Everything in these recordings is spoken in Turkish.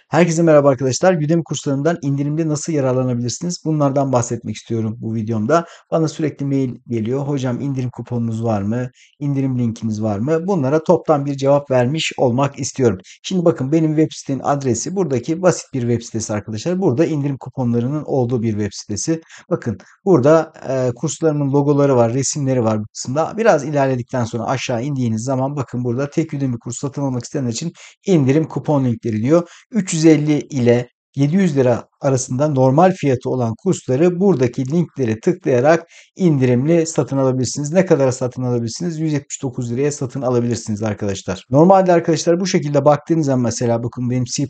Herkese merhaba arkadaşlar. Udemy kurslarından indirimde nasıl yararlanabilirsiniz? Bunlardan bahsetmek istiyorum bu videomda. Bana sürekli mail geliyor. Hocam indirim kuponunuz var mı? İndirim linkiniz var mı? Bunlara toptan bir cevap vermiş olmak istiyorum. Şimdi bakın benim web sitenin adresi buradaki basit bir web sitesi arkadaşlar. Burada indirim kuponlarının olduğu bir web sitesi. Bakın burada kurslarımın logoları var, resimleri var bu kısımda. Biraz ilerledikten sonra aşağı indiğiniz zaman bakın burada tek Udemy kurs satın almak isteyenler için indirim kupon linkleri diyor. 350 ile 700 lira arasında normal fiyatı olan kursları buradaki linklere tıklayarak indirimli satın alabilirsiniz. Ne kadara satın alabilirsiniz? 179 liraya satın alabilirsiniz arkadaşlar. Normalde arkadaşlar bu şekilde baktığınız zaman mesela bakın benim C++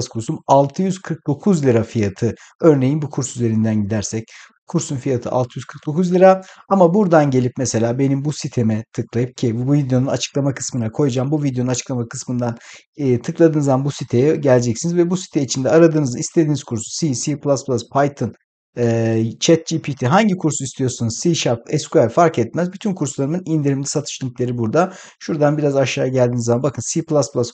kursum 649 lira fiyatı. Örneğin bu kurs üzerinden gidersek kursun fiyatı 649 lira ama buradan gelip mesela benim bu siteme tıklayıp ki bu videonun açıklama kısmına koyacağım. Bu videonun açıklama kısmından tıkladığınız zaman bu siteye geleceksiniz ve bu site içinde aradığınız istediğiniz kursu C, Python, ChatGPT hangi kursu istiyorsanız C Sharp, SQL fark etmez. Bütün kurslarımın indirimli satış linkleri burada. Şuradan biraz aşağı geldiğiniz zaman bakın C++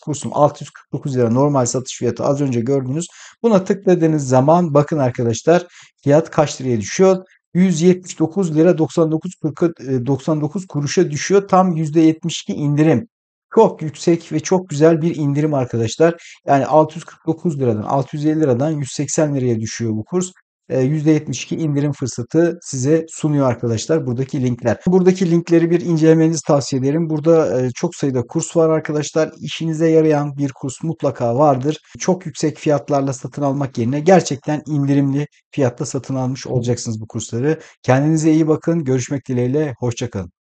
kursum 649 lira normal satış fiyatı az önce gördünüz. Buna tıkladığınız zaman bakın arkadaşlar fiyat kaç liraya düşüyor? 179 lira 99 kuruşa düşüyor. Tam %72 indirim. Çok yüksek ve çok güzel bir indirim arkadaşlar. Yani 649 liradan 650 liradan 180 liraya düşüyor bu kurs. %72 indirim fırsatı size sunuyor arkadaşlar buradaki linkler. Buradaki linkleri bir incelemenizi tavsiye ederim. Burada çok sayıda kurs var arkadaşlar. İşinize yarayan bir kurs mutlaka vardır. Çok yüksek fiyatlarla satın almak yerine gerçekten indirimli fiyatta satın almış olacaksınız bu kursları. Kendinize iyi bakın. Görüşmek dileğiyle. Hoşça kalın.